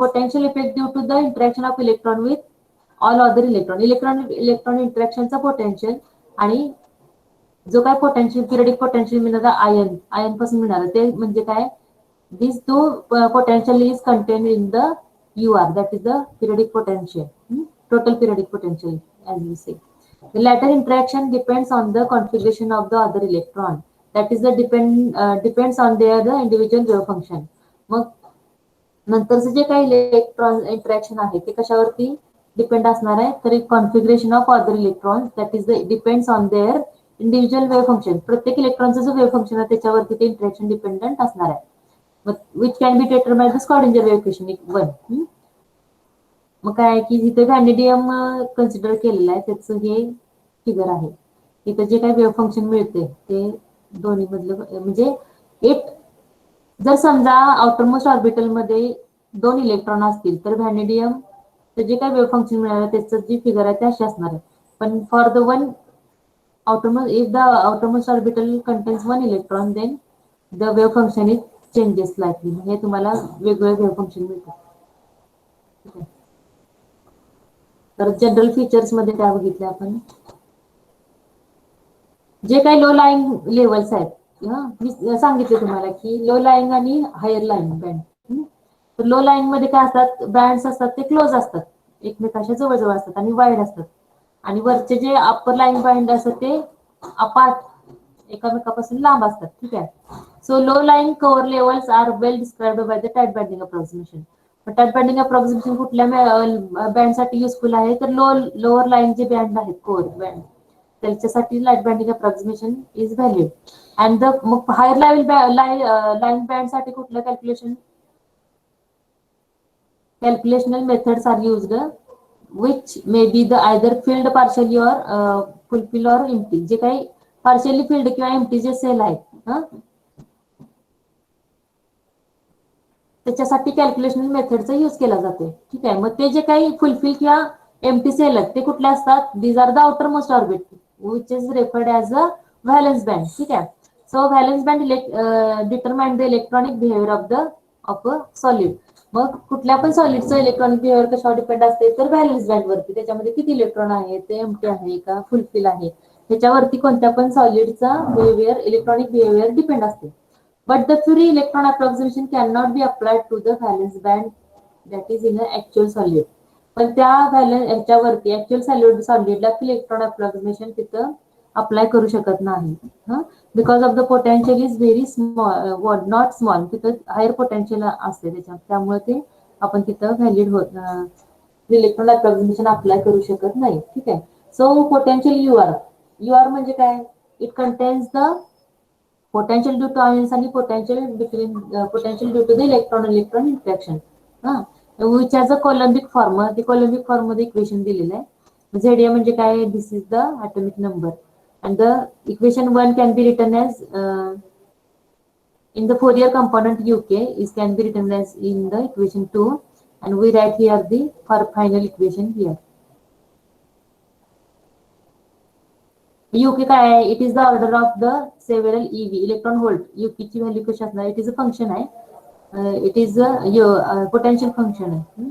potential effect due to the interaction of electron with all other electron. Electron इंटरॅक्शनचा potential आणि जो काय potential periodic potential मिळणार ion पासून मिळणार ते म्हणजे काय this two potential is contain in the UR, that is the periodic potential, total periodic potential as we say. The latter interaction depends on the configuration of the other electron, that is the depends on their the individual wave function. मग नंतरचे जे काही electron interaction आहे ते कशावरती depend असणार आहे तर configuration of other electron that is the depends on their individual wave function. प्रत्येक इलेक्ट्रॉनचं जो वेव्ह फंक्शन आहे त्याच्यावरती ते इंटरॅक्शन डिपेंडंट असणार आहे. Which can be determined the Schrodinger wave equation 1. मग काय की जिथे व्हॅनिडियम कन्सिडर केलेलं आहे त्याचं हे फिगर आहे. इथं जे काही वेव्ह फंक्शन मिळते ते दोन्ही मधलं म्हणजे एक जर समजा आउटरमोस्ट ऑर्बिटल मध्ये 2 इलेक्ट्रॉन असतील तर व्हॅनिडियम तर जे काही वेव्ह फंक्शन मिळालं त्याचं जी फिगर आहे ते अशी असणार आहे. पण for the one outermost, if the outermost orbital contains 1 electron, then the wave function is changes slightly. हे तुम्हाला वेगवेगळे वेव्ह फंक्शन मिळतात. तर जनरल फीचर्स मध्ये काय बघितले आपण जे काही लो लाईंग लेवल्स आहेत मी सांगितले तुम्हाला की लो लाईंग आणि हायर लाईंग बँड. तर लो लाईंग मध्ये काय असतात बँड्स असतात ते क्लोज असतात एकमेकांच्या जवळजवळ असतात आणि वाईड असतात आणि वरचे जे अप्पर लाईन बँड असतात ते अपार्ट एकामेकापासून लांब असतात. ठीक आहे. So low lying core levels are well described by the tight binding approximation. Tight binding approximation कुठल्या बँड साठी युजफुल आहे तर लोअर लाईन जे बँड आहेत कोअर बँड त्याच्यासाठी tight binding approximation is valid. And the higher level lying band साठी कुठलं calculational methods are used which may be the either filled partially or fulfill or empty. जे काही partially filled किंवा empty जे sale आहेत त्याच्यासाठी कॅल्क्युलेशनल मेथडचा यूज केला जातो. ठीक आहे. मग ते जे काही फुलफिल किंवा एम्प्टी सेल आहेत ते कुठले असतात these are the outermost orbit which is referred as a valence band. ठीक आहे. So valence band determine the electronic behaviour of a solid. मग कुठल्या पण सॉलिडचं इलेक्ट्रॉनिक बिहेवियर कशावर डिपेंड असते तर व्हॅलन्स बँड वरती त्याच्यामध्ये किती इलेक्ट्रॉन आहे ते एम्प्टी आहे का फुलफिल आहे त्याच्यावरती कोणत्या पण सॉलिडचा बिहेवियर इलेक्ट्रॉनिक बिहेवियर डिपेंड असते. But the Curie electron approximation cannot be applied to the valence band that is in an actual solid. पण त्या ह्याच्यावरती ऍक्च्युअल सॉलिडला इलेक्ट्रॉन अप्रॉक्सिमेशन तिथं अप्लाय करू शकत नाही because of the potential is very small not small. तिथं higher potential असते त्यामुळे ते आपण तिथं व्हॅलिड होत इलेक्ट्रॉन अप्रॉक्सिमेशन अप्लाय करू शकत नाही. ठीक आहे. सो पोटेन्शियल युआर म्हणजे काय it contains the potential due to ions and potential due to the electron interaction which has a coulombic form. The coulombic form मध्ये इक्वेशन दिलेलं आहे. झेड म्हणजे काय this is the atomic number and the equation 1 can be written as in the Fourier component UK is can be written as in the equation 2 and we write here the final equation here. UK काय आहे it is the order of the several eV electron volt. यूकेची value कशी असणार it is a function आहे it is a potential function आहे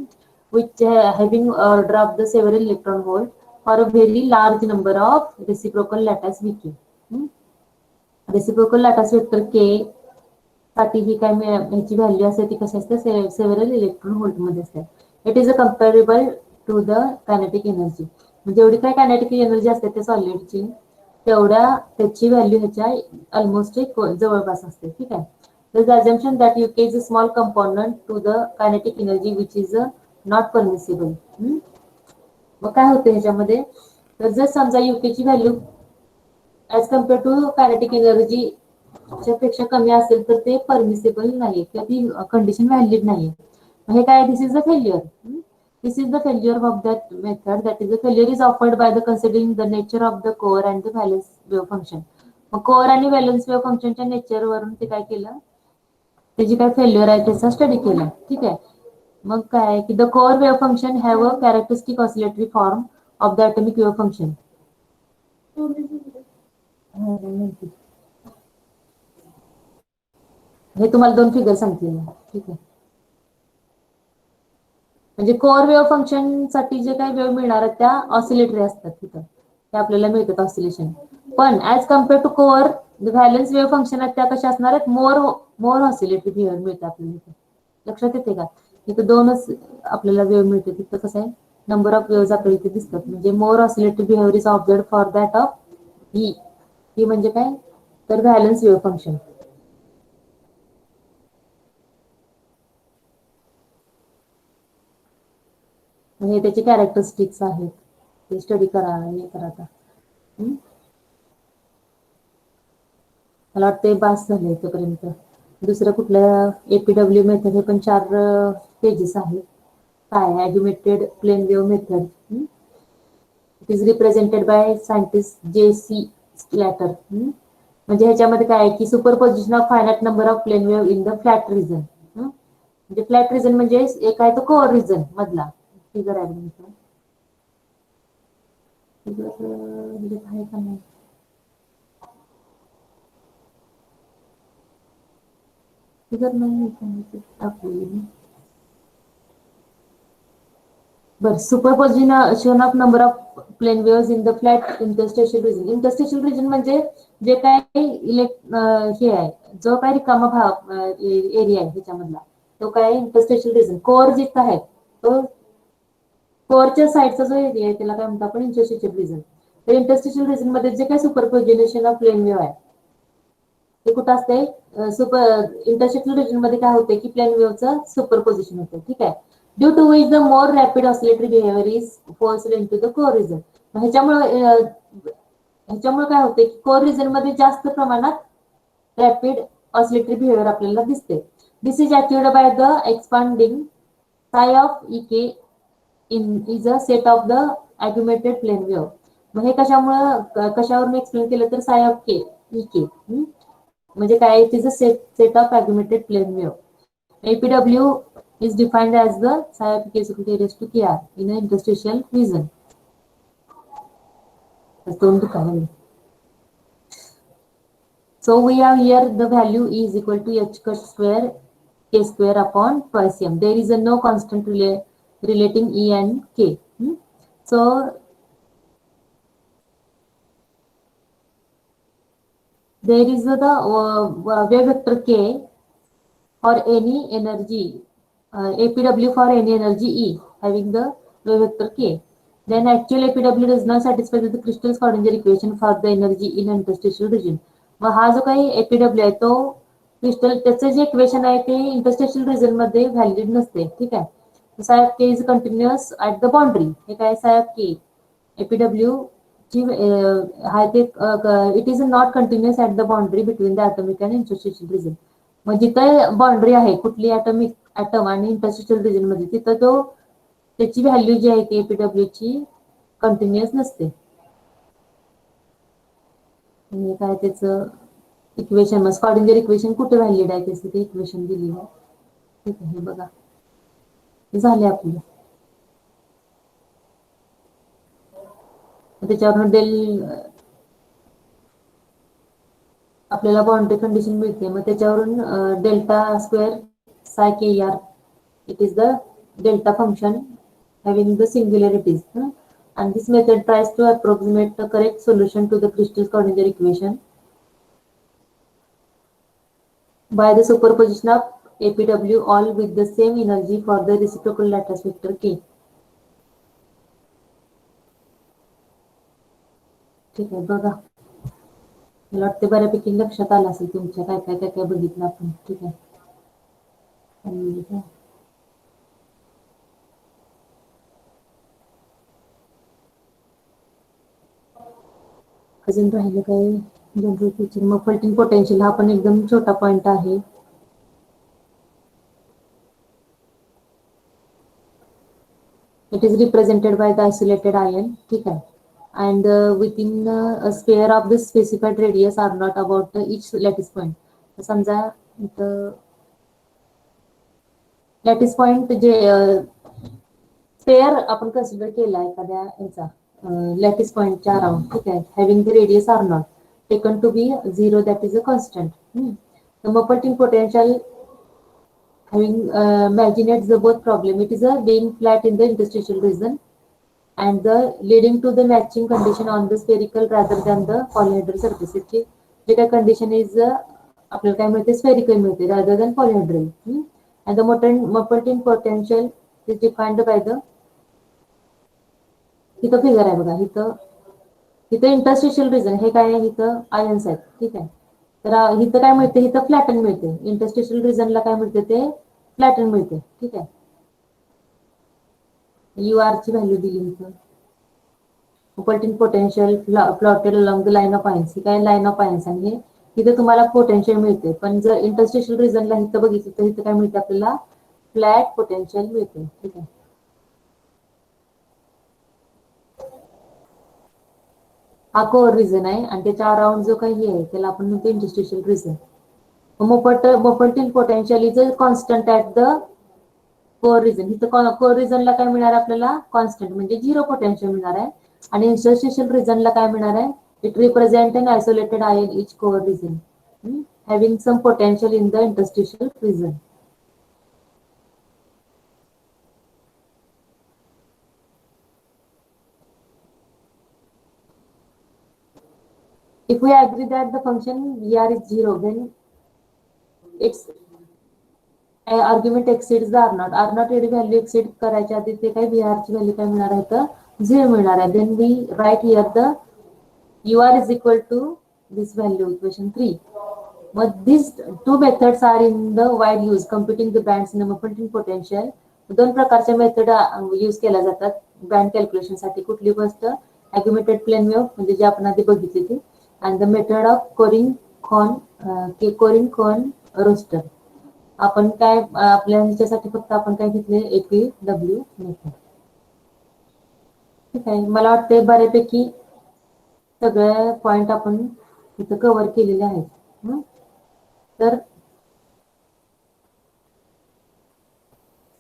which having order of the several electron volt for a very large number of reciprocal lattice VK. Reciprocal lattice vector K साठी ही काय ह्याची value असते ती कशी असते सेव्हरल इलेक्ट्रॉन व्होल्ट मध्ये असते. It is a comparable to the kinetic energy. म्हणजे एवढी काय कायनेटिक एनर्जी असते त्या सॉलिडची तेवढ्या त्याची व्हॅल्यू ह्याच्या ऑलमोस्ट जवळपास असते. ठीक आहे. There is the assumption that UK is a small component to the kinetic energy which is not permissible. मग काय होते ह्याच्यामध्ये तर जर समजा युकेची value as compare to kinetic energy पेक्षा कमी असेल तर ते परमिसिबल नाही किंवा ती कंडिशन व्हॅलिड नाही. हे काय this is a failure. This is the failure of that method. That is the failure is offered by the considering the nature of the core and the valence wave function. मग core आणि valence wave फंक्शनच्या nature वरून ते काय केलं त्याची काय failure आहे त्याचा स्टडी केला. ठीक आहे. मग काय की the core wave function have a characteristic oscillatory form of the atomic wave function. हे तुम्हाला 2 फिगर सांगते. ठीक आहे. म्हणजे कोअर वेव्ह फंक्शन साठी जे काही वेव्ह मिळणार आहेत त्या ऑसिलेटरी असतात तिथं, ते आपल्याला मिळतात ऑसिलेशन. पण as compare to core valence wave function आहेत त्या कशा असणार आहेत, मोर ऑसिलेटरी बिहेवियर मिळतं आपल्याला इथे. लक्षात येते का? इथं दोनच आपल्याला वेव्ह मिळते, तिथं कसं आहे नंबर ऑफ वेव्हज आपल्याला इथे दिसतात. म्हणजे more oscillatory behaviour is observed for that of ही. ही म्हणजे काय तर व्हॅलेन्स वेव्ह फंक्शन. हे त्याचे कॅरेक्टरिस्टिक्स आहेत, ते स्टडी करा हे करा आता. मला वाटतं बास झालं इथपर्यंत. दुसरं कुठलं एपीडब्ल्यू मेथड, हे पण 4 पेजेस आहेत. काय augmented plane wave method. It is represented by scientist J C. Slater. म्हणजे ह्याच्यामध्ये काय आहे की superposition of finite number of plane wave in the flat region. म्हणजे फ्लॅट रिजन म्हणजे एक आहे तो कोअर रिजन मधला फिगर आहे का नाही. फिगर नाही टाकलेली. बरं, superposition of number of plane waves in the flat interstitial region. Interstitial region म्हणजे जे काही हे आहे, जो काही रिकामा भाग एरिया आहे ह्याच्यामधला, तो काय इंटरस्टेशियल रिजन. कोअर जिथं आहे तो कोअरच्या साईडचा जो एरिया आहे त्याला काय म्हणतो आपण इंटरस्टेशियल रिजन. तर इंटरस्टेशियल रिजन मध्ये जे काही सुपरपोजिशन ऑफ प्लेन वेव्ह आहे ते कुठं असते, इंटरस्टेशियल रिजन मध्ये काय होते की प्लेन वेव्हचं सुपरपोजिशन होतं. ठीक आहे. Due to which the more rapid oscillatory behaviour is forced into the core region. ह्याच्यामुळे काय होते की कोअर रिजन मध्ये जास्त प्रमाणात रॅपिड ऑसिलेटरी बिहेवियर आपल्याला दिसते. This is achieved by the expanding psi of EK is a set of the augmented plane wave. मग हे कशावरून एक्सप्लेन केलं तर साय ऑफ के इके म्हणजे काय, it is a set of augmented plane wave. APW is defined as the psi of k is equal to a raised to kr in an interstitial region. So we have here the value E is equal to h cut square k square upon twice m. There is a no constant relating E and k. So there is the wave vector k or any energy APW for any energy E having the wave vector k. Then actual APW does not satisfy the crystal Schrodinger equation for the energy in interstitial region. मग हा जो काही APW आहे तो crystal त्याचं जे equation आहे ते इंटरस्टेशियल रिजन मध्ये व्हॅलिड नसते. ठीक आहे. Psi of k is continuous at the boundary. हे काय साय ऑफ के APW ची आहे ते it is not continuous at the boundary between the atomic and interstitial region. मग जिथं बाउंड्री आहे कुठली ॲटम आणि इंटरस्टेशियल रिजन मध्ये तिथं तो त्याची व्हॅल्यू जी आहे ती एपीडब्ल्यू ची कंटिन्युअस नसते. म्हणजे काय त्याचं इक्वेशन, मग स्कॉडिंजर इक्वेशन कुठे व्हॅलिड आहे त्याचं ते इक्वेशन दिलेलं आहे. ठीक आहे, हे बघा झाले आपले. त्याच्यावरून आपल्याला बाउंड्री कंडिशन मिळते. मग त्याच्यावरून delta square psi K R it is the delta function having the singularities. And this method tries to approximate the correct solution to the crystal Schrodinger equation by the superposition of APW all with the same energy for the reciprocal lattice vector K. ठीक आहे, बघा मला वाटते बऱ्यापैकी लक्षात आलं असेल तुमच्या काय काय काय काय बघितलं आपण. ठीक आहे, अजून राहिलं काय जनरल फीचर. मग फल्टिंग पोटेन्शियल हा पण एकदम छोटा पॉइंट आहे. It is represented by the isolated ion. ठीक आहे. And within a sphere of the specified radius are not about each lattice point. समजा लॅटिस पॉइंट जे स्पेअर आपण कन्सिडर केला एखाद्या ह्याचा लॅटिस पॉइंटच्या अराउंड. ठीक आहे, having the radius R not taken to be 0 that is a constant. मग फल्टिंग potential having marginates the both problem. It is a being flat in the interstitial region and the leading to the matching condition on the spherical rather than the polyhedral surface. इथे जे काय condition is आपल्याला काय मिळते spherical मिळते rather than polyhedral. And the Maupertuis potential is defined by the इथं figure आहे बघा इथं इथं इंटरस्टिशियल रिजन हे काय आहे इथं आयन्स आहेत ठीक आहे तर इथं काय मिळते इथं फ्लॅटन मिळते इंटरस्टिशियल रिजनला काय मिळते ते फ्लॅटन मिळते ठीक आहे यू आर ची व्हॅल्यू दिली इथं Maupertuis potential plotted along the line of ions ही काय लाईन ऑफ आयन्स आणि हे इथे तुम्हाला पोटेन्शियल मिळते पण जर इंटरस्टिशियल रिजनला इथं बघितलं तर इथं काय मिळते आपल्याला फ्लॅट पोटेन्शियल मिळते ठीक आहे हा कोर रिजन आहे आणि त्याच्या अराउंड जो काही आहे त्याला आपण म्हणतो interstitial region Maupertuis potential is a constant at the core region इथं कोर रिजनला काय मिळणार आपल्याला कॉन्स्टंट म्हणजे झिरो पोटेन्शियल मिळणार आहे आणि इंटरस्टिशियल रिजनला काय मिळणार आहे it represent an isolated ion each core region having some potential in the interstitial region If we agree that the function VR is zero, then its argument exceeds the R0. R0 एवढी value acid करायच्या आधी ते काय VR ची value काय मिळणार आहे तर 0 मिळणार आहे. Then we write here the UR is equal to this value equation 3. But these two methods are in the wide use computing the bands in the Maupertuis potential. दोन प्रकारच्या मेथड यूज केल्या जातात बँड कॅल्क्युलेशन साठी कुठली गोष्ट अग्युमेटेड plain wave म्हणजे जे आपण आधी बघितली ती and the method of Korringa Kohn Rostoker आपण काय आपल्या ह्याच्यासाठी फक्त आपण काय घेतले APW मेथड ठीक आहे मला वाटते बऱ्यापैकी सगळे पॉइंट आपण इथं कव्हर केलेले आहेत तर